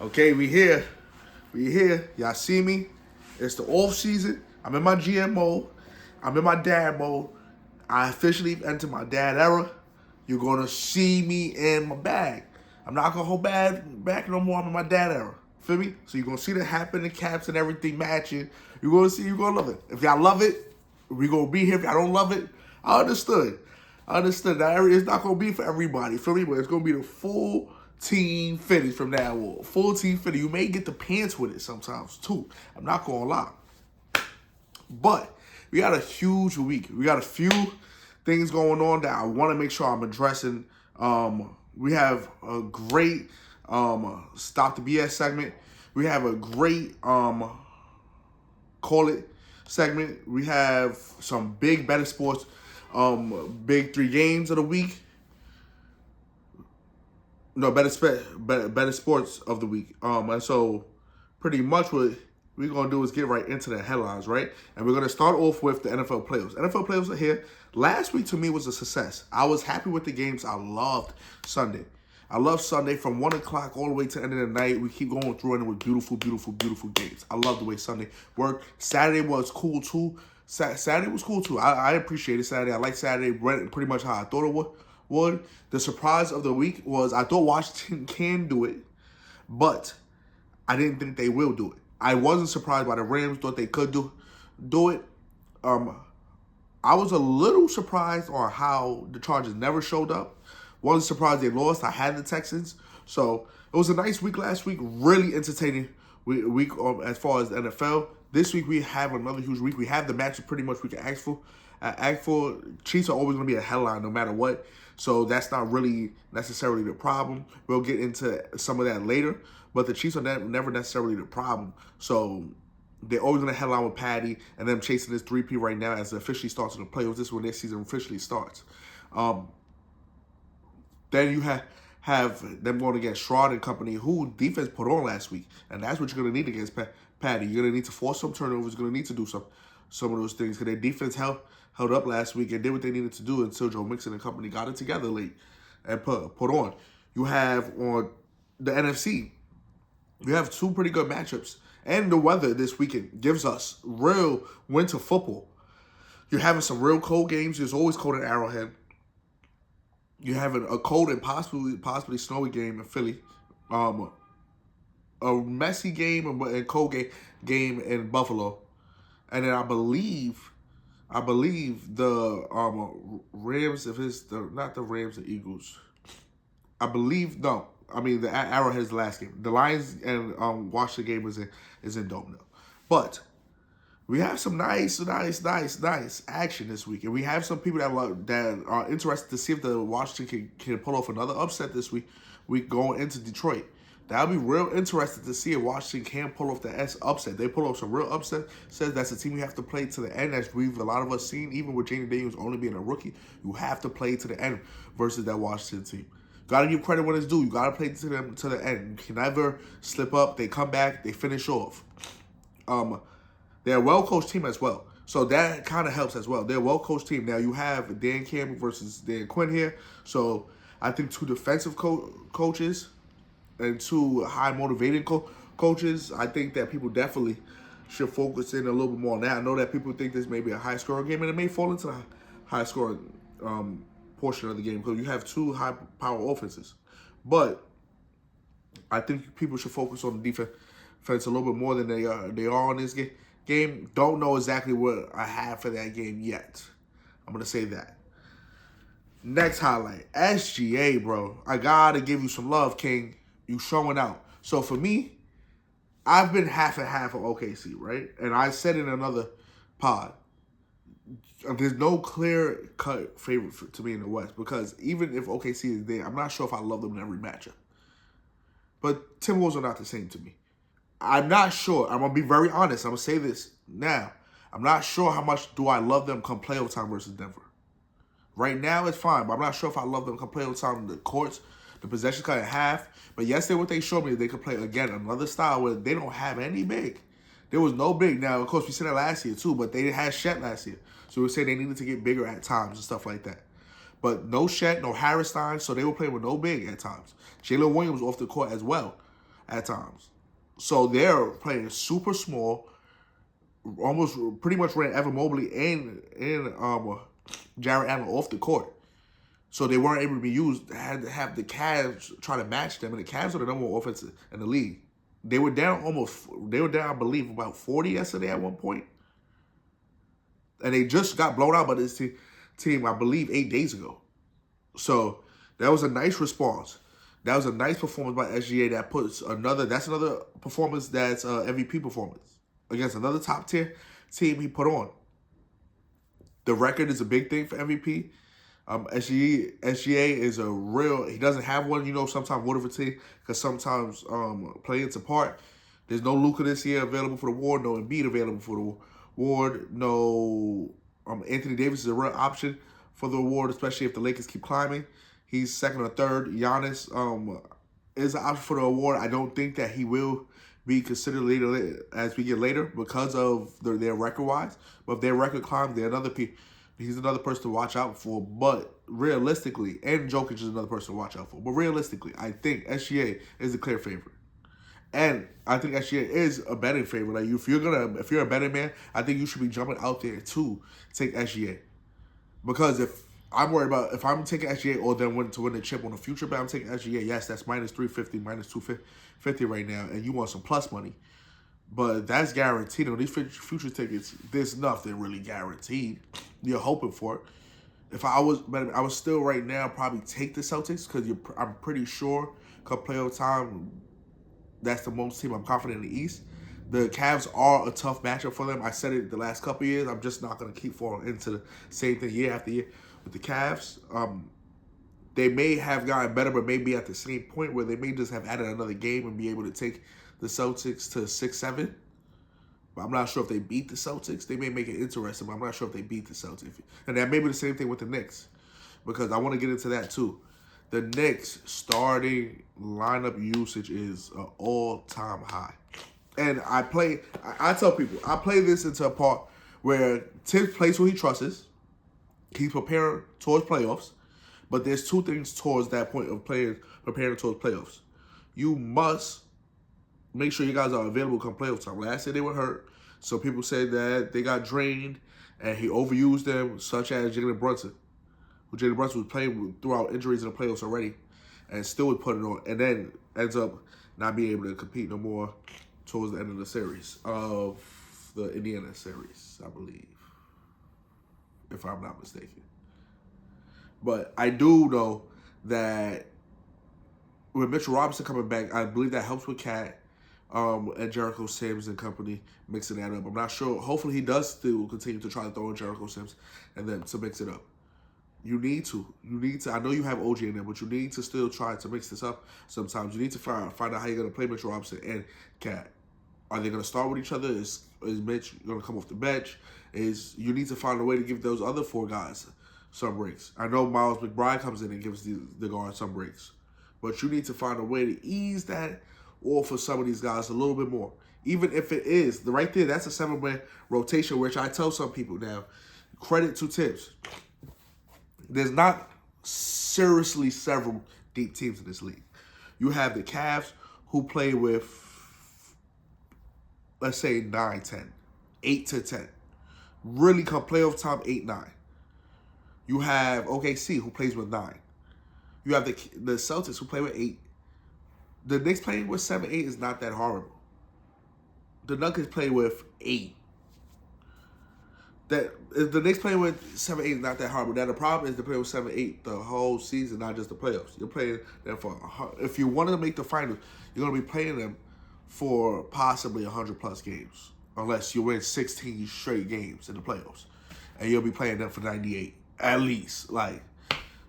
Okay, we here. We here. Y'all see me? It's the off season. I'm in my GM mode. I'm in my dad mode. I officially entered my dad era. You're gonna see me in my bag. I'm not gonna hold back no more. I'm in my dad era. Feel me? So you're gonna see the happen, the caps and everything matching. You're gonna see. You're gonna love it. If y'all love it, we gonna be here. If y'all don't love it, I understood. Now it's not gonna be for everybody. Feel me? But it's gonna be the full team finish from now on. Full team finish. You may get the pants with it sometimes too. I'm not gonna lie. But we got a huge week. We got a few things going on that I want to make sure I'm addressing. We have a great Stop the BS segment. We have a great Call It segment. We have some big Bettorsports big 3 games of the week. No, Bettorsports of the week. And so pretty much what we're going to do is get right into the headlines, right? And we're going to start off with the NFL playoffs. NFL playoffs are here. Last week to me was a success. I was happy with the games. I loved Sunday. I love Sunday from 1 o'clock all the way to the end of the night. We keep going through and it was beautiful, beautiful, beautiful games. I love the way Sunday worked. Saturday was cool too. Saturday was cool too. I appreciated Saturday. I like Saturday pretty much how I thought it would. The surprise of the week was I thought Washington can do it, but I didn't think they will do it. I wasn't surprised by the Rams. Thought they could do it. I was a little surprised on how the Chargers never showed up. Wasn't surprised they lost. I had the Texans. So it was a nice week last week. Really entertaining week as far as the NFL. This week we have another huge week. We have the matchup pretty much we can ask for. Chiefs are always going to be a headline no matter what. So that's not really necessarily the problem. We'll get into some of that later. But the Chiefs are never necessarily the problem. So they're always going to headline with Patty and them chasing this 3P right now as it officially starts in the playoffs. This is when their season officially starts. Then you have them going against Stroud and company, who defense put on last week. And that's what you're going to need against Patty. You're going to need to force some turnovers. You're going to need to do some of those things. Because their defense held up last week and did what they needed to do until Joe Mixon and company got it together late and put on. You have on the NFC, you have 2 pretty good matchups. And the weather this weekend gives us real winter football. You're having some real cold games. There's always cold in Arrowhead. You're having a cold and possibly snowy game in Philly. A messy game and cold game in Buffalo. And then I believe the Rams, if it's not the Rams, the Eagles. The Arrowhead's the last game. The Lions and Washington game is in Dome now. But we have some nice action this week. And we have some people that are interested to see if the Washington can pull off another upset this week going into Detroit. That'll be real interesting to see if Washington can pull off the upset. They pull off some real upset. Says that's a team you have to play to the end, as a lot of us seen, even with Jamie Daniels only being a rookie. You have to play to the end versus that Washington team. Got to give credit when it's due. You got to play to them to the end. You can never slip up. They come back. They finish off. They're a well-coached team as well. So that kind of helps as well. They're a well-coached team. Now you have Dan Campbell versus Dan Quinn here. So I think 2 defensive coaches and 2 high-motivated coaches. I think that people definitely should focus in a little bit more on that. I know that people think this may be a high-scoring game, and it may fall into the high-scoring portion of the game because you have 2 high-power offenses. But I think people should focus on the defense a little bit more than they are on this game. Don't know exactly what I have for that game yet. I'm going to say that. Next highlight, SGA, bro. I got to give you some love, King. You showing out. So for me, I've been half and half of OKC, right? And I said in another pod, there's no clear-cut favorite to me in the West because even if OKC is there, I'm not sure if I love them in every matchup. But Timberwolves are not the same to me. I'm not sure. I'm going to be very honest. I'm going to say this now. I'm not sure how much do I love them come playoff time versus Denver. Right now, it's fine, but I'm not sure if I love them come playoff time. The courts, the possession cut in half. But yesterday, what they showed me is they could play, again, another style where they don't have any big. There was no big. Now, of course, we said that last year, too, but they had Shet last year. So we said they needed to get bigger at times and stuff like that. But no Shet, no Harris-Stein, so they were playing with no big at times. Jalen Williams off the court as well. at times. So they're playing super small, almost pretty much ran Evan Mobley and Jared Allen off the court. So they weren't able to be used. They had to have the Cavs try to match them, and the Cavs are the number one offense in the league. They were down, I believe, about 40 yesterday at one point. And they just got blown out by this team, I believe, 8 days ago. So that was a nice response. That was a nice performance by SGA that's another performance that's MVP performance against another top tier team he put on. The record is a big thing for MVP. SGA is he doesn't have one, sometimes one of a team, because sometimes play into part. There's no Luka this year available for the award, no Embiid available for the award, no Anthony Davis is a real option for the award, especially if the Lakers keep climbing. He's second or third. Giannis is an option for the award. I don't think that he will be considered later as we get later because of their record-wise. But if their record climbs, he's another person to watch out for. But realistically, and Jokic is another person to watch out for. But realistically, I think SGA is the clear favorite. And I think SGA is a betting favorite. Like if you're a betting man, I think you should be jumping out there to take SGA. Because if I'm worried about if I'm taking SGA or then to win the chip on the future bet, I'm taking SGA. Yes, that's minus 350, minus 250 right now, and you want some plus money. But that's guaranteed. On these future tickets, there's nothing really guaranteed. You're hoping for it. If I was still right now probably take the Celtics because I'm pretty sure come playoff time, that's the most team I'm confident in the East. The Cavs are a tough matchup for them. I said it the last couple of years. I'm just not going to keep falling into the same thing year after year with the Cavs. They may have gotten better, but maybe at the same point where they may just have added another game and be able to take the Celtics to 6-7. But I'm not sure if they beat the Celtics. They may make it interesting, but I'm not sure if they beat the Celtics. And that may be the same thing with the Knicks, because I want to get into that too. The Knicks starting lineup usage is an all-time high. And I tell people, I play this into a part where Tim plays who he trusts. He's preparing towards playoffs. But there's two things towards that point of players preparing towards playoffs. You must make sure you guys are available come playoff time. Last year they were hurt. So people said that they got drained and he overused them, such as Jalen Brunson. Jalen Brunson was playing throughout injuries in the playoffs already and still would put it on. And then ends up not being able to compete no more towards the end of the series, of the Indiana series, I believe, if I'm not mistaken. But I do know that with Mitchell Robinson coming back, I believe that helps with Cat and Jericho Sims and company mixing that up. I'm not sure. Hopefully he does still continue to try to throw in Jericho Sims and then to mix it up. You need to. I know you have OG in there, but you need to still try to mix this up sometimes. You need to find out how you're going to play Mitchell Robinson and Cat. Are they going to start with each other? Is Mitch going to come off the bench? You need to find a way to give those other four guys some breaks. I know Miles McBride comes in and gives the guard some breaks. But you need to find a way to ease that off for some of these guys a little bit more. Even if it is, right there, that's a 7-man rotation, which I tell some people now, credit to Tibbs. There's not seriously several deep teams in this league. You have the Cavs who play with, let's say, 9-10, 8-10. Really come playoff time, 8-9. You have OKC who plays with 9. You have the Celtics who play with 8. The Knicks playing with 7-8 is not that horrible. The Nuggets play with 8. The Knicks playing with 7-8 is not that horrible. Now the problem is to play with 7-8 the whole season, not just the playoffs. You're playing them if you want to make the finals, you're going to be playing them for possibly 100+ games, unless you win 16 straight games in the playoffs, and you'll be playing them for 98 at least.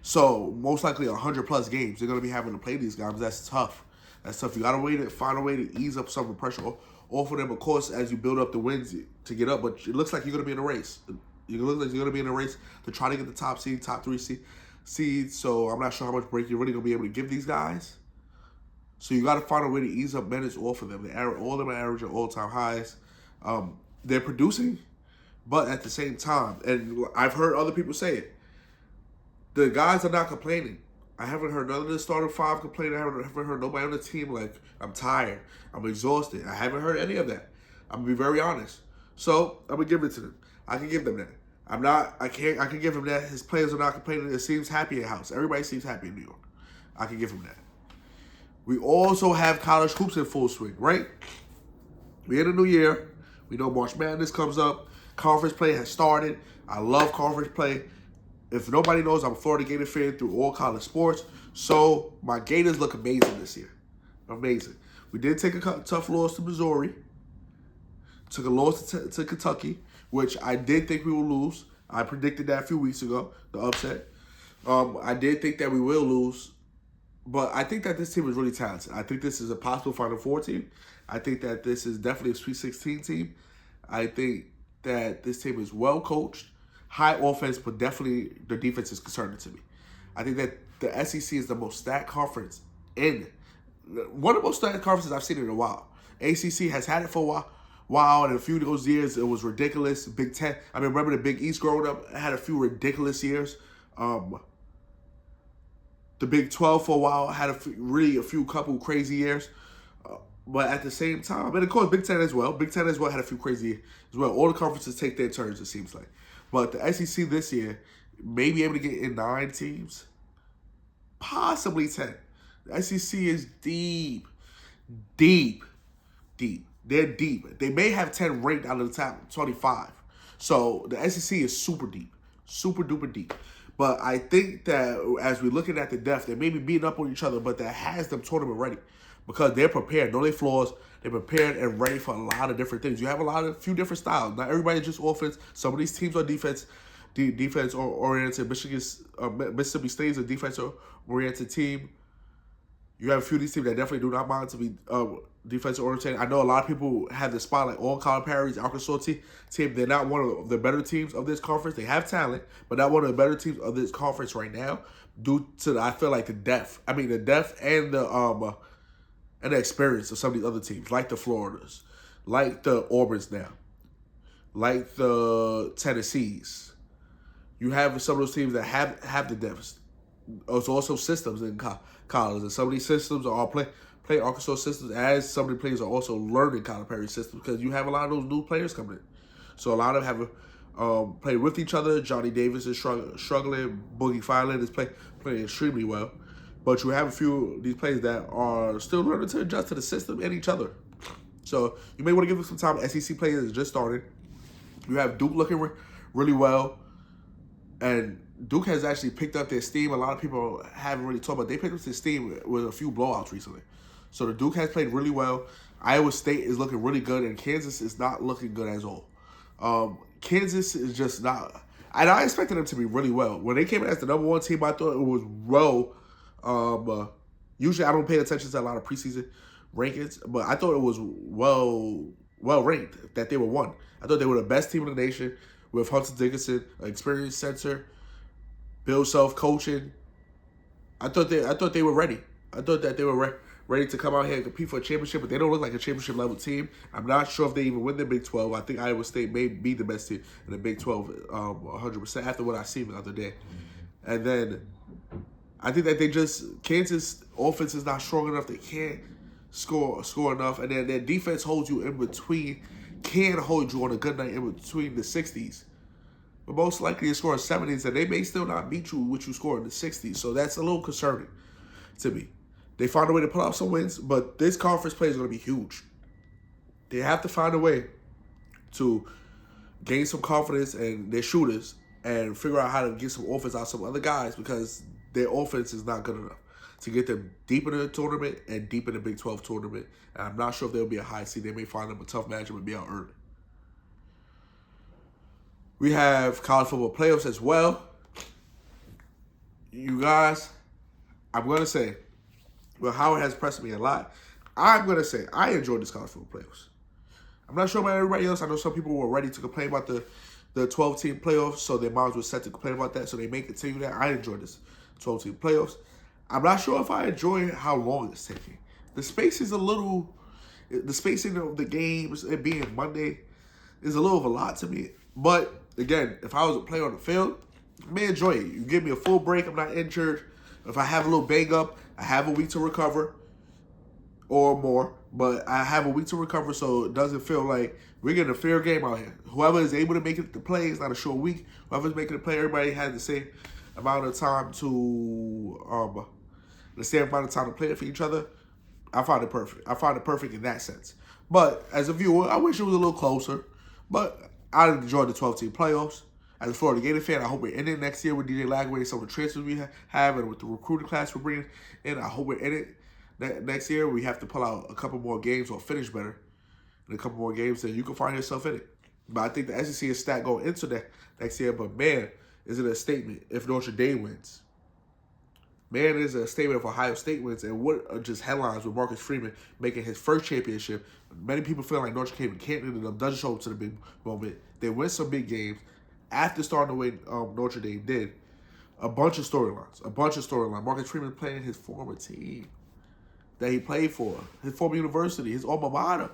So most likely 100+ games you're going to be having to play these guys. That's tough. You got to find a way to ease up some of the pressure off of them, of course, as you build up the wins to get up. But it looks like you're going to be in a race. It looks like you're going to be in a race to try to get the top 3 seed. So I'm not sure how much break you're really going to be able to give these guys. So you got to find a way to ease up minutes off of them. All of them are averaging all-time highs. They're producing, but at the same time, and I've heard other people say it, the guys are not complaining. I haven't heard none of the starting five complain. I haven't heard nobody on the team like, I'm tired, I'm exhausted. I haven't heard any of that. I'm gonna be very honest. So I'm gonna give it to them. I can give them that. I can give him that. His players are not complaining. It seems happy in the house. Everybody seems happy in New York. I can give him that. We also have college hoops in full swing, right? We're in the new year. We know March Madness comes up. Conference play has started. I love conference play. If nobody knows, I'm a Florida Gator fan through all college sports. So my Gators look amazing this year. Amazing. We did take a tough loss to Missouri. Took a loss to Kentucky, which I did think we would lose. I predicted that a few weeks ago, the upset. I did think that we will lose. But I think that this team is really talented. I think this is a possible Final Four team. I think that this is definitely a Sweet 16 team. I think that this team is well coached, high offense, but definitely the defense is concerning to me. I think that the SEC is the most stacked conference one of the most stacked conferences I've seen in a while. ACC has had it for a while, and a few of those years it was ridiculous. Big Ten, I mean, remember the Big East growing up had a few ridiculous years. The Big 12 for a while had a few couple crazy years. But at the same time, and of course Big Ten as well. Big Ten as well had a few crazy years as well. All the conferences take their turns, it seems like. But the SEC this year may be able to get in 9 teams. Possibly 10. The SEC is deep. Deep. They're deep. They may have 10 ranked out of the top 25. So the SEC is super deep. Super duper deep. But I think that as we're looking at the depth, they may be beating up on each other, but that has them tournament ready because they're prepared, know their flaws, they're prepared and ready for a lot of different things. You have a few different styles. Not everybody's just offense. Some of these teams are defense oriented. Mississippi State is a defense oriented team. You have a few of these teams that definitely do not mind to be defense oriented. I know a lot of people have the spotlight on Calipari's Arkansas team. They're not one of the better teams of this conference. They have talent, but not one of the better teams of this conference right now due to I feel like the depth. I mean the depth and the experience of some of these other teams, like the Floridas, like the Auburns now, like the Tennessees. You have some of those teams that have the depth. There's also systems in college, and some of these systems are all play Arkansas systems, as some of the players are also learning Calipari systems because you have a lot of those new players coming in. So a lot of them have played with each other. Johnny Davis is struggling. Boogie Fireland is playing extremely well. But you have a few of these players that are still learning to adjust to the system and each other. So you may want to give them some time. SEC players just started. You have Duke looking really well. And Duke has actually picked up their steam. A lot of people haven't really talked about. They picked up their steam with a few blowouts recently. So the Duke has played really well. Iowa State is looking really good, and Kansas is not looking good at all. Kansas is just not. And I expected them to be really well. When they came in as the number 1 team, I thought it was well. Usually I don't pay attention to a lot of preseason rankings, but I thought it was well ranked that they were 1. I thought they were the best team in the nation with Hunter Dickinson, an experienced center, Bill Self coaching. I thought they were ready. I thought that they were ready to come out here and compete for a championship, but they don't look like a championship level team. I'm not sure if they even win the Big 12. I think Iowa State may be the best team in the Big 12 100% after what I seen the other day. And then I think that Kansas offense is not strong enough. They can't score enough. And then their defense holds you in between, can hold you on a good night in between the 60s. But most likely they score in 70s, and they may still not beat you what you score in the 60s. So that's a little concerning to me. They find a way to pull out some wins, but this conference play is going to be huge. They have to find a way to gain some confidence in their shooters and figure out how to get some offense out of some other guys because their offense is not good enough to get them deep in the tournament and deep in the Big 12 tournament. And I'm not sure if they'll be a high seed. They may find them a tough matchup and be out early. We have college football playoffs as well. You guys, I'm going to say, well, Howard has pressed me a lot. I'm going to say I enjoyed this college football playoffs. I'm not sure about everybody else. I know some people were ready to complain about the 12-team playoffs, so their minds were set to complain about that, so they may continue that. I enjoyed this 12-team playoffs. I'm not sure if I enjoy how long it's taking. The spacing of the games, it being Monday, is a little of a lot to me. But, again, if I was a player on the field, I may enjoy it. You give me a full break, I'm not injured. If I have a little bang up, I have a week to recover or more, but I have a week to recover, so it doesn't feel like we're getting a fair game out here. Whoever is able to make it to play, it's not a short week. Whoever's making the play, everybody has the same amount of time to play it for each other. I find it perfect. I find it perfect in that sense. But as a viewer, I wish it was a little closer. But I enjoyed the 12-team playoffs. As a Florida Gator fan, I hope we're in it next year with DJ Lagway, some of the transfers we have, and with the recruiting class we're bringing in. I hope we're in it next year. We have to pull out a couple more games or finish better in a couple more games, then you can find yourself in it. But I think the SEC is stacked going into that next year. But man, is it a statement if Notre Dame wins? Man, is a statement if Ohio State wins. And what are just headlines with Marcus Freeman making his first championship? Many people feel like Notre Dame can't end up, doesn't show up to the big moment. They win some big games after starting the way Notre Dame did. A bunch of storylines. Marcus Freeman playing his former team that he played for, his former university, his alma mater.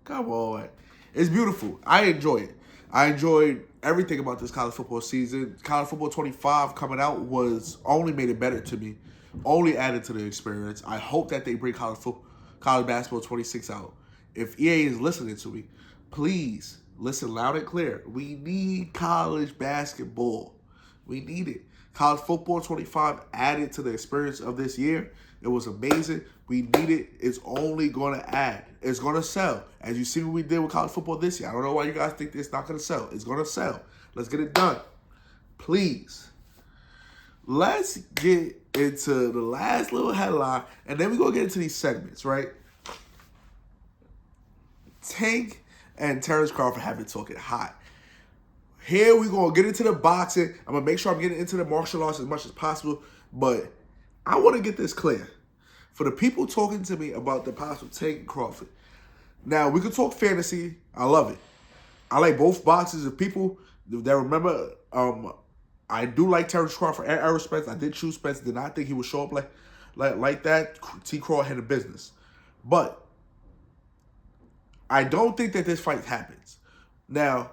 Come on. It's beautiful. I enjoy it. I enjoyed everything about this college football season. College football 25 coming out was only made it better to me, only added to the experience. I hope that they bring college basketball 26 out. If EA is listening to me, please listen loud and clear. We need college basketball. We need it. College football 25 added to the experience of this year. It was amazing. We need it. It's only going to add. It's going to sell. As you see what we did with college football this year. I don't know why you guys think it's not going to sell. It's going to sell. Let's get it done. Please. Let's get into the last little headline, and then we're going to get into these segments, right? Tank and Terrence Crawford have been talking hot. Here we're going to get into the boxing. I'm going to make sure I'm getting into the martial arts as much as possible, but I want to get this clear. For the people talking to me about the possible Tank and Crawford. Now, we could talk fantasy. I love it. I like both boxes. Of people that remember, I do like Terrence Crawford and Errol Spence. I did choose Spence. Did not think he would show up like that. T. Craw had a business. But I don't think that this fight happens. Now,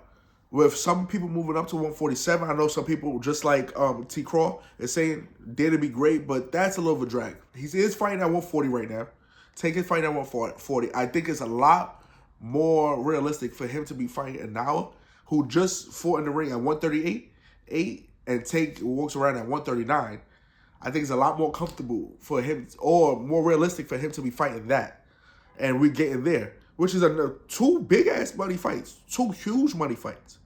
with some people moving up to 147, I know some people, just like T. Craw, is saying dare to be great, but that's a little of a drag. He is fighting at 140 right now. Tank is fighting at 140. I think it's a lot more realistic for him to be fighting Anawa, who just fought in the ring at 138, and Tank walks around at 139. I think it's a lot more comfortable for him, or more realistic for him to be fighting that. And we're getting there, which is two big-ass money fights, two huge money fights.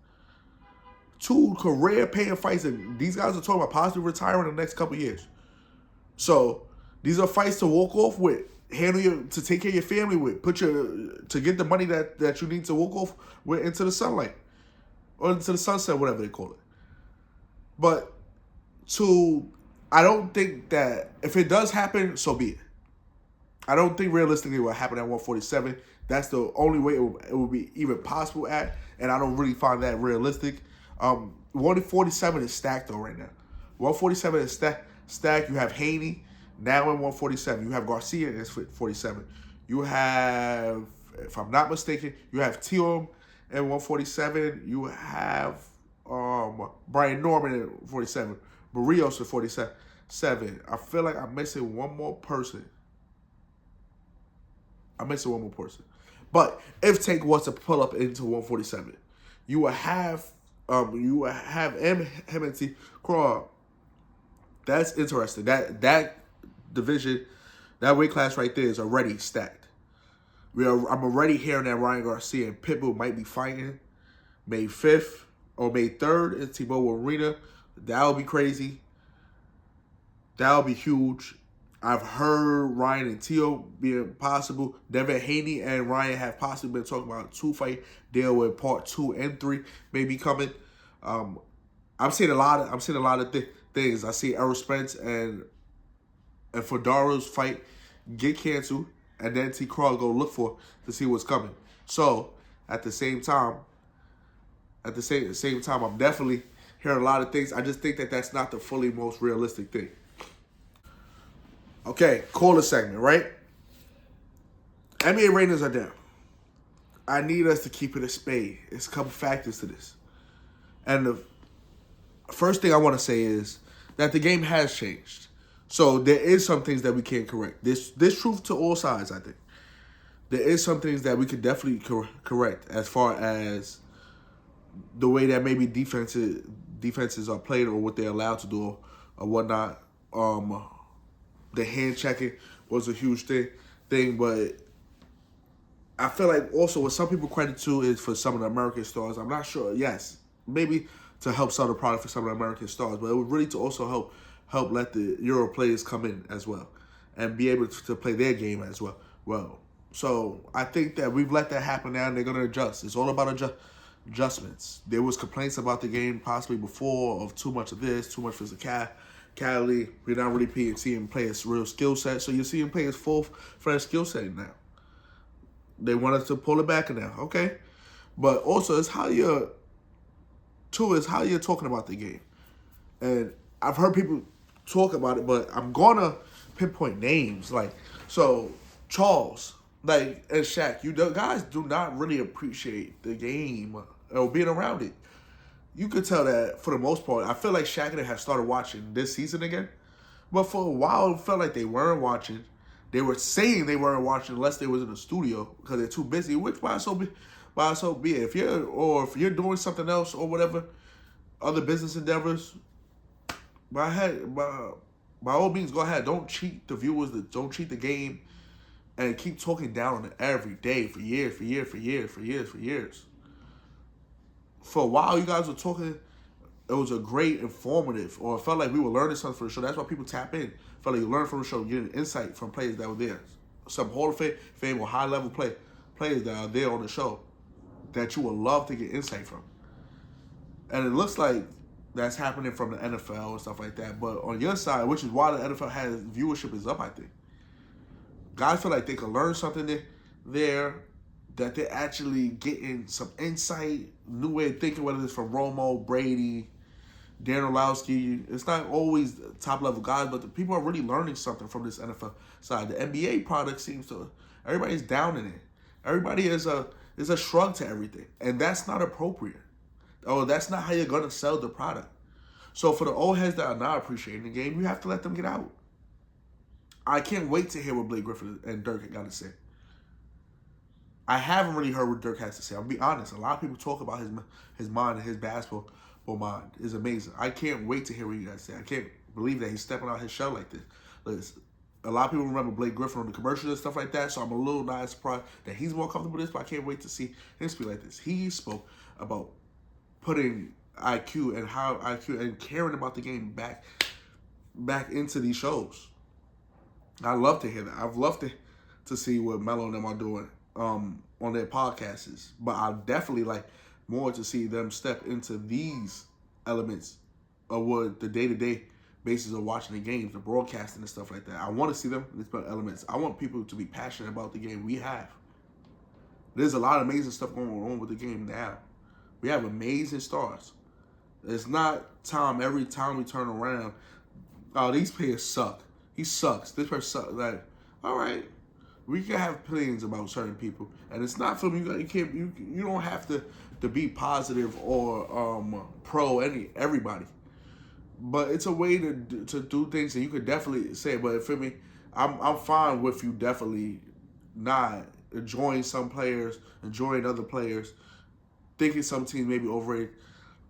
Two career-paying fights, and these guys are talking about possibly retiring in the next couple of years. So these are fights to walk off with, to take care of your family with, to get the money that you need to walk off with into the sunlight, or into the sunset, whatever they call it. But I don't think that if it does happen, so be it. I don't think realistically it will happen at 147. That's the only way it will be even possible at, and I don't really find that realistic. 147 is stacked though right now. 147 is stacked. You have Haney now in 147. You have Garcia in 47. You have, if I'm not mistaken, you have Teom in 147. You have Brian Norman at 47. Barrios at 47. I feel like I'm missing one more person. But if Tank wants to pull up into 147, you will have him and T. Craw. That's interesting. That division, that weight class right there is already stacked. I'm already hearing that Ryan Garcia and Pitbull might be fighting May 5th or May 3rd in T-Mobile Arena. That would be crazy. That would be huge. I've heard Ryan and Tio being possible. Devin Haney and Ryan have possibly been talking about a 2-fight deal with part 2 and 3 maybe coming. I'm seeing a lot of things. I see Errol Spence and Fodoro's fight get canceled, and then T. Craw go look to see what's coming. So at the same time, I'm definitely hearing a lot of things. I just think that that's not the fully most realistic thing. Okay, caller segment, right? NBA ratings are down. I need us to keep it a spade. There's a couple factors to this. And the first thing I want to say is that the game has changed. So there is some things that we can't correct. This truth to all sides, I think. There is some things that we could definitely correct as far as the way that maybe defenses are played or what they're allowed to do or whatnot. The hand checking was a huge thing, but I feel like also what some people credit to is for some of the American stars. I'm not sure. Yes, maybe to help sell the product for some of the American stars, but it would really to also help let the Euro players come in as well and be able to play their game as well. So I think that we've let that happen now, and they're going to adjust. It's all about adjustments. There was complaints about the game possibly before of too much of this, too much physicality. We're not really seeing players' real skill set, so you're seeing players full for their skill set now. They want us to pull it back now, okay? But also, it's how you're talking about the game. And I've heard people talk about it, but I'm gonna pinpoint names. So Charles, and Shaq, you guys do not really appreciate the game or being around it. You could tell that for the most part. I feel like Shaq and them have started watching this season again. But for a while, it felt like they weren't watching. They were saying they weren't watching unless they was in the studio because they're too busy. Which by so be it. If you're doing something else or whatever, other business endeavors, by all means, go ahead. Don't cheat the viewers. Don't cheat the game, and keep talking down on it every day for years. For a while, you guys were talking. It was a great informative, or it felt like we were learning something from the show. That's why people tap in. Felt like you learn from the show, getting insight from players that were there. Some Hall of Fame or high level players that are there on the show that you would love to get insight from. And it looks like that's happening from the NFL and stuff like that. But on your side, which is why the NFL has viewership is up, I think. Guys feel like they can learn something there, that they're actually getting some insight, new way of thinking, whether it's from Romo, Brady, Dan Orlowski. It's not always top level guys, but the people are really learning something from this NFL side. The NBA product seems to, everybody's down in it. Everybody is a shrug to everything, and that's not appropriate. Oh, that's not how you're gonna sell the product. So for the old heads that are not appreciating the game, you have to let them get out. I can't wait to hear what Blake Griffin and Dirk got to say. I haven't really heard what Dirk has to say. I'll be honest. A lot of people talk about his mind and his basketball mind is amazing. I can't wait to hear what he got to say. I can't believe that he's stepping out his shell like this. Listen, a lot of people remember Blake Griffin on the commercials and stuff like that, so I'm a little not surprised that he's more comfortable with this, but I can't wait to see him speak like this. He spoke about putting IQ and caring about the game back into these shows. I love to hear that. I've loved to see what Melo and them are doing on their podcasts. But I definitely like more to see them step into these elements of what the day-to-day basis of watching the games, the broadcasting and stuff like that. I want to see them, these elements. I want people to be passionate about the game we have. There's a lot of amazing stuff going on with the game now. We have amazing stars. It's not every time we turn around, oh, these players suck. He sucks. This person sucks. Like, all right, we can have opinions about certain people, and it's not from you. You don't have to be positive or pro everybody, but it's a way to do things, and you could definitely say. But for me, I'm fine with you definitely not enjoying some players, enjoying other players, thinking some teams may be overrated,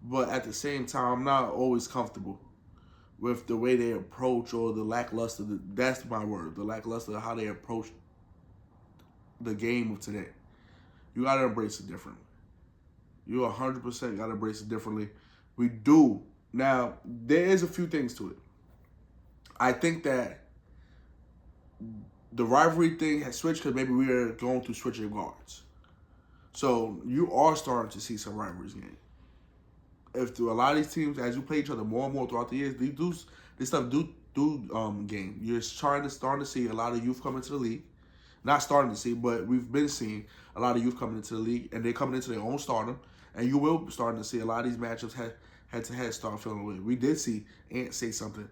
but at the same time, I'm not always comfortable with the way they approach or the lackluster, that's my word, the lackluster of how they approach the game of today. You got to embrace it differently. You 100% got to embrace it differently. We do. Now, there is a few things to it. I think that the rivalry thing has switched because maybe we are going through switching guards. So you are starting to see some rivalries game. If a lot of these teams, as you play each other more and more throughout the years, this stuff do game. You're starting to see a lot of youth come into the league. Not starting to see, but we've been seeing a lot of youth coming into the league, and they're coming into their own stardom. And you will starting to see a lot of these matchups head-to-head start feeling away. We did see Ant say something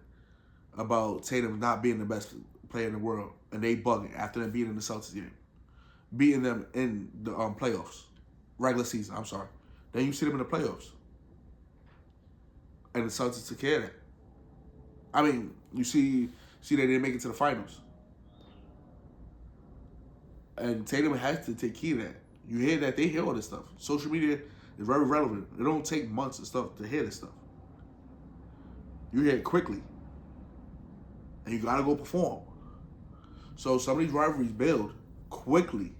about Tatum not being the best player in the world, and they bugging after them beating the Celtics game, beating them in the playoffs, regular season. I'm sorry. Then you see them in the playoffs. And the Celtics took care of that. I mean, you see See, they didn't make it to the finals. And Tatum has to take heed of that. You hear that, they hear all this stuff. Social media is very relevant. It don't take months and stuff to hear this stuff. You hear it quickly. And you got to go perform. So some of these rivalries build quickly.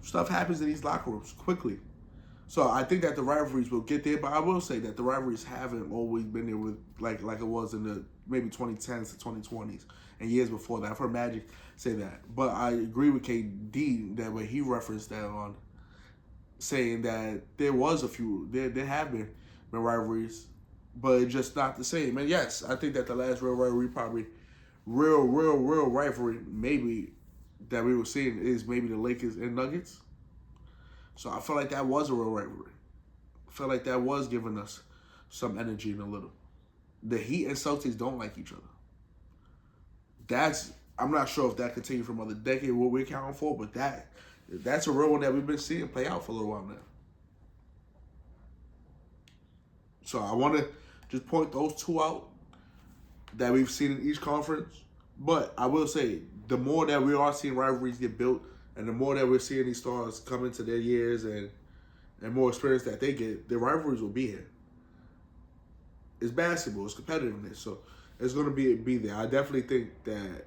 Stuff happens in these locker rooms quickly. So I think that the rivalries will get there, but I will say that the rivalries haven't always been there with like it was in the maybe 2010s to 2020s and years before that. I've heard Magic say that. But I agree with KD that when he referenced that on saying that there was a few, there have been rivalries, but it's just not the same. And yes, I think that the last real rivalry, probably real rivalry maybe that we were seeing is maybe the Lakers and Nuggets. So I feel like that was a real rivalry. I feel like that was giving us some energy in a little. The Heat and Celtics don't like each other. I'm not sure if that continued from another decade, what we're counting for, but that's a real one that we've been seeing play out for a little while now. So I want to just point those two out that we've seen in each conference. But I will say, the more that we are seeing rivalries get built, and the more that we're seeing these stars come into their years and more experience that they get, the rivalries will be here. It's basketball, it's competitiveness, so it's going to be there. I definitely think that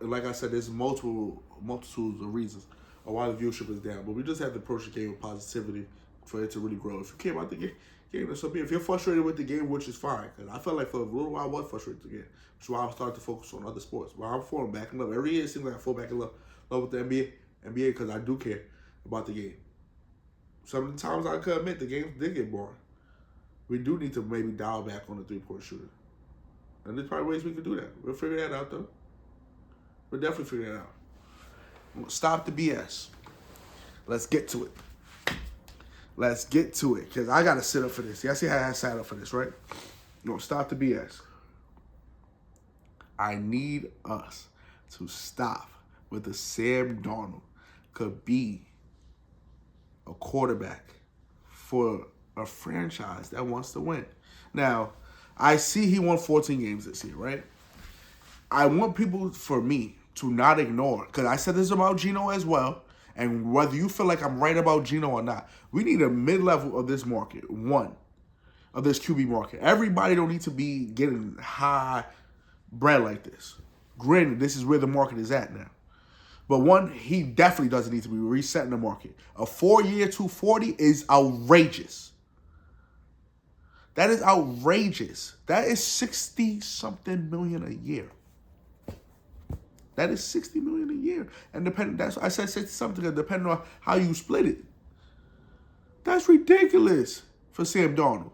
like I said, there's multitudes of reasons of why the viewership is down. But we just have to approach the game with positivity for it to really grow. If you care about the game, that's something. If you're frustrated with the game, which is fine, because I felt like for a little while I was frustrated with the game, which is why I started to focus on other sports. While I'm falling back in love. Every year it seems like I fall back in love with the NBA because I do care about the game. Some of the times I could admit the games did get boring. We do need to maybe dial back on the three-point shooter. And there's probably ways we could do that. We'll figure that out, though. We'll definitely figure that out. Stop the BS. Let's get to it. Because I got to sit up for this. Y'all see how I sat up for this, right? Stop the BS. I need us to stop with the Sam Darnold could be a quarterback for a franchise that wants to win. Now, I see he won 14 games this year, right? I want people, for me, to not ignore, because I said this about Geno as well, and whether you feel like I'm right about Geno or not, we need a mid-level of this market, of this QB market. Everybody don't need to be getting high bread like this. Granted, this is where the market is at now. But one, he definitely doesn't need to be resetting the market. A 4-year 240 is outrageous. That is outrageous. That is 60-something million a year. That is $60 million a year. And that's I said 60-something, depending on how you split it. That's ridiculous for Sam Darnold.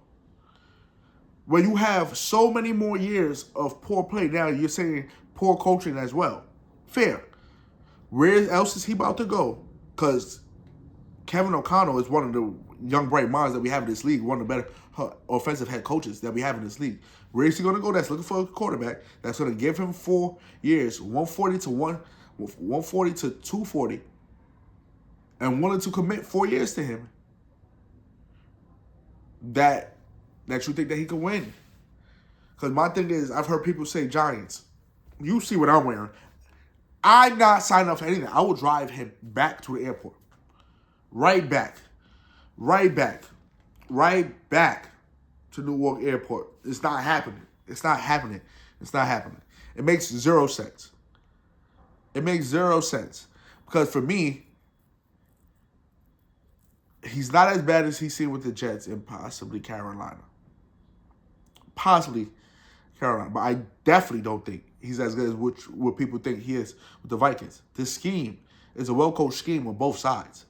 When you have so many more years of poor play, now you're saying poor coaching as well. Fair. Where else is he about to go? Because Kevin O'Connell is one of the young, bright minds that we have in this league, one of the better offensive head coaches that we have in this league. Where is he going to go? That's looking for a quarterback that's going to give him 4 years, 140 to 240, and wanted to commit 4 years to him. That you think that he could win? Because my thing is, I've heard people say Giants. You see what I'm wearing. I'm not signing up for anything. I will drive him back to the airport. Right back to Newark Airport. It's not happening. It makes zero sense. Because for me, he's not as bad as he's seen with the Jets and possibly Carolina. But I definitely don't think he's as good as what people think he is with the Vikings. This scheme is a well-coached scheme on both sides.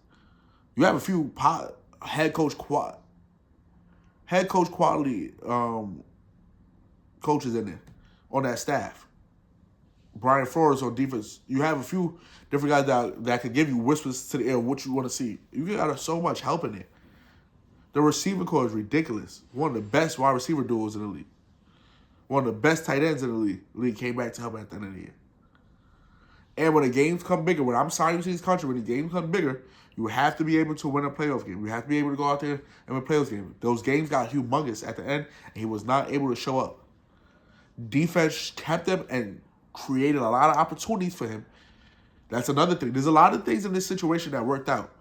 You have a few head coach quality coaches in there on that staff. Brian Flores on defense. You have a few different guys that can give you whispers to the ear what you want to see. You got so much help in there. The receiver core is ridiculous. One of the best wide receiver duos in the league. One of the best tight ends in the league came back to help at the end of the year. And when the games come bigger, when I'm signing to this country, when the games come bigger, you have to be able to win a playoff game. You have to be able to go out there and win a playoff game. Those games got humongous at the end, and he was not able to show up. Defense kept him and created a lot of opportunities for him. That's another thing. There's a lot of things in this situation that worked out.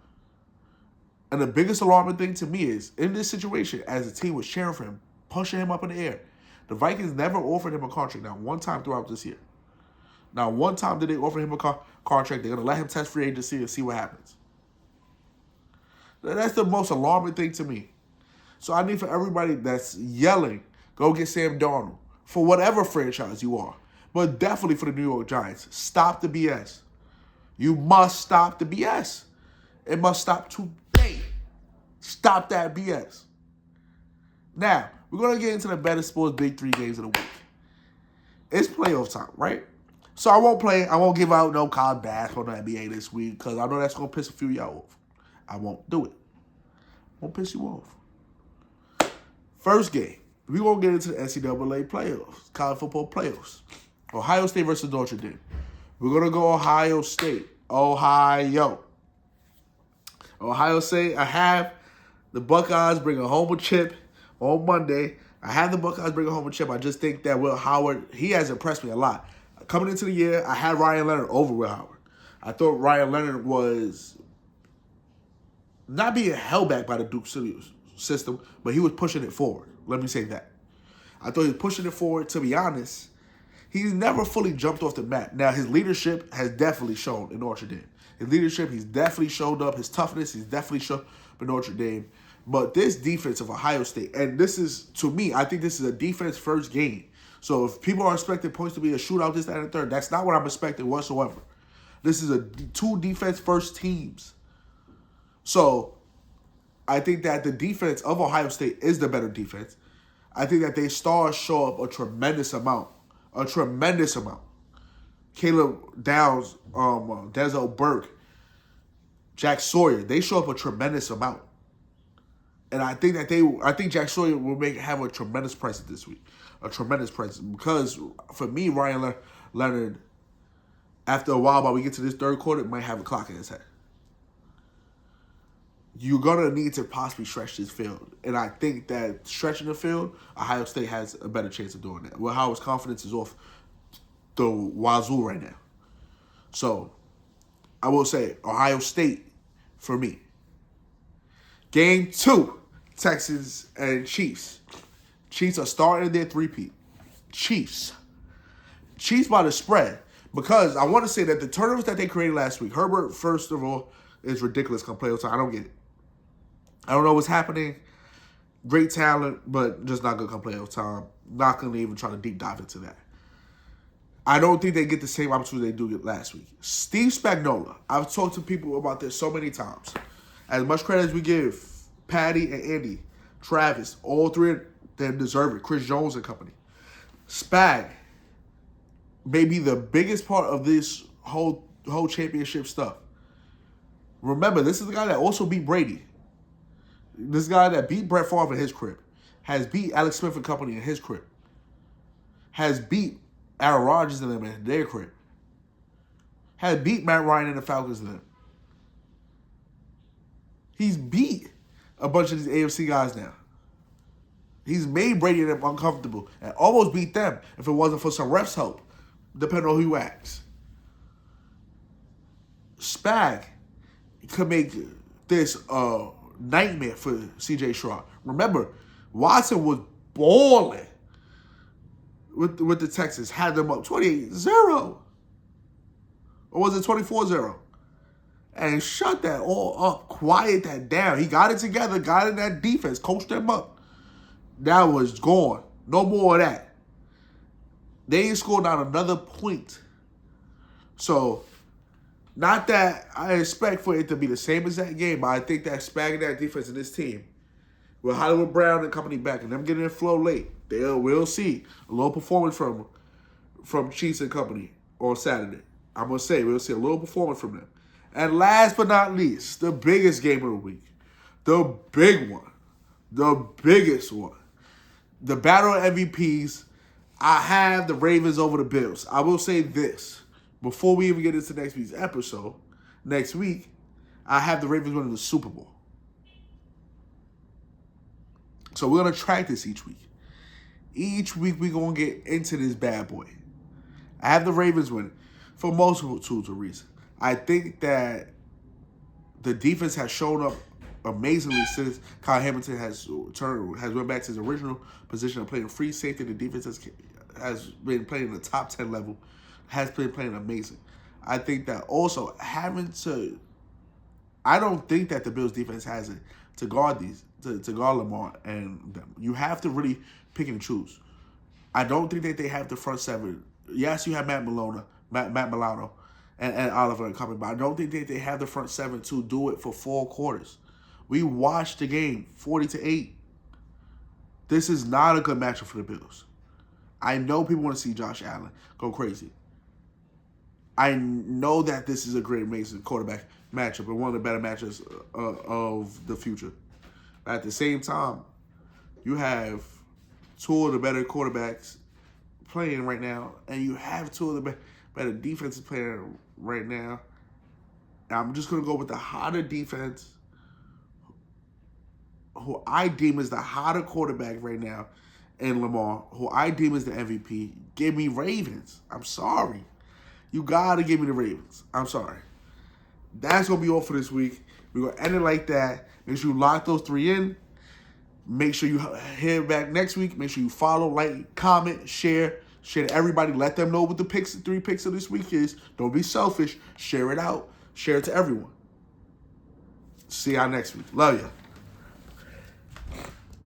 And the biggest alarming thing to me is, in this situation, as the team was cheering for him, pushing him up in the air, the Vikings never offered him a contract. Not one time throughout this year. Not one time did they offer him a contract. They're going to let him test free agency and see what happens. That's the most alarming thing to me. So I need for everybody that's yelling, go get Sam Darnold for whatever franchise you are. But definitely for the New York Giants. Stop the BS. You must stop the BS. It must stop today. Stop that BS. Now, we're going to get into the Bettorsports Big 3 games of the week. It's playoff time, right? So I won't give out no college basketball on the NBA this week because I know that's going to piss a few of y'all off. I won't do it. Won't piss you off. First game, we're going to get into the NCAA playoffs, college football playoffs. Ohio State versus Notre Dame. We're going to go Ohio State. Ohio State, I have the Buckeyes bringing home a chip on Monday. I have the Buckeyes bringing home a chip. I just think that Will Howard, he has impressed me a lot. Coming into the year, I had Ryan Leonard over Will Howard. I thought Ryan Leonard was not being held back by the Duke system, but he was pushing it forward. Let me say that. I thought he was pushing it forward. To be honest, he's never fully jumped off the mat. Now, his leadership has definitely shown in Notre Dame. His leadership, he's definitely showed up. His toughness, he's definitely shown up in Notre Dame. But this defense of Ohio State, and this is, to me, I think this is a defense-first game. So if people are expecting points to be a shootout, this, that, and the third, that's not what I'm expecting whatsoever. This is two defense-first teams. So I think that the defense of Ohio State is the better defense. I think that they stars show up a tremendous amount. Caleb Downs, Denzel Burke, Jack Sawyer, they show up a tremendous amount. And I think Jack Sawyer will have a tremendous presence this week. A tremendous presence. Because for me, Ryan Leonard, after a while, while we get to this third quarter, might have a clock in his head. You're going to need to possibly stretch this field. And I think that stretching the field, Ohio State has a better chance of doing that. Will Howard's confidence is off the wazoo right now. So, I will say Ohio State for me. Game 2, Texans and Chiefs. Chiefs are starting their three-peat. Chiefs by the spread. Because I want to say that the turnovers that they created last week, Herbert, first of all, is ridiculous come playoff time. I don't get it. I don't know what's happening. Great talent, but just not going to come playoff time. Not going to even try to deep dive into that. I don't think they get the same opportunity they do get last week. Steve Spagnuolo. I've talked to people about this so many times. As much credit as we give Patty and Andy, Travis, all three of them deserve it. Chris Jones and company. Spag may be the biggest part of this whole championship stuff. Remember, this is the guy that also beat Brady. This guy that beat Brett Favre in his crib. Has beat Alex Smith and company in his crib. Has beat Aaron Rodgers and them in their crib. Has beat Matt Ryan and the Falcons and them. He's beat a bunch of these AFC guys now. He's made Brady and them uncomfortable and almost beat them if it wasn't for some refs' help, depending on who you ask. Spag could make this a nightmare for C.J. Stroud. Remember, Watson was balling with the Texans, had them up 28-0. Or was it 24-0? And shut that all up. Quiet that down. He got it together, got in that defense, coached them up. That was gone. No more of that. They ain't scored not another point. So, not that I expect for it to be the same as that game, but I think that spagging that defense in this team, with Hollywood Brown and company back and them getting in flow late, we'll see a little performance from Chiefs and company on Saturday. I'm going to say we'll see a little performance from them. And last but not least, the biggest game of the week. The big one. The biggest one. The battle of MVPs. I have the Ravens over the Bills. I will say this. Before we even get into next week's episode, next week, I have the Ravens winning the Super Bowl. So we're going to track this each week. Each week we gonna get into this bad boy. I have the Ravens winning for multiple reasons. I think that the defense has shown up amazingly since Kyle Hamilton has went back to his original position of playing free safety. The defense has been playing in the top 10 level, has been playing amazing. I think that also I don't think that the Bills defense has it to guard to guard Lamar and them. You have to really pick and choose. I don't think that they have the front seven. Yes, you have Matt Milano, and Oliver and company, but I don't think that they have the front seven to do it for 4 quarters. We watched the game 40-8. This is not a good matchup for the Bills. I know people want to see Josh Allen go crazy. I know that this is a great, amazing quarterback matchup and one of the better matchups of the future. At the same time, you have 2 of the better quarterbacks playing right now, and you have 2 of the better defenses playing right now. And I'm just going to go with the hotter defense, who I deem is the hotter quarterback right now, and Lamar, who I deem is the MVP. Give me Ravens. I'm sorry. You got to give me the Ravens. I'm sorry. That's going to be all for this week. We're going to end it like that. Make sure you lock those 3 in. Make sure you hear back next week. Make sure you follow, like, comment, share. Share to everybody. Let them know what the 3 picks of this week is. Don't be selfish. Share it out. Share it to everyone. See y'all next week. Love ya.